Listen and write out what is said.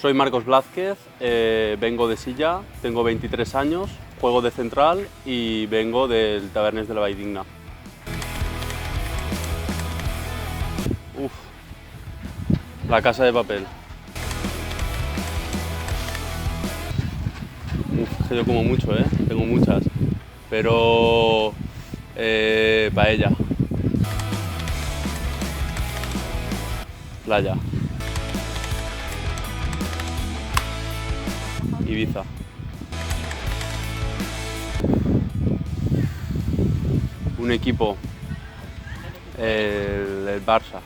Soy Marcos Blázquez, vengo de Silla, tengo 23 años, juego de central y vengo del Tavernes de la Valldigna. Uf, La Casa de Papel. Uf, que yo como mucho, tengo muchas, pero paella, playa, Ibiza. Un equipo, el Barça.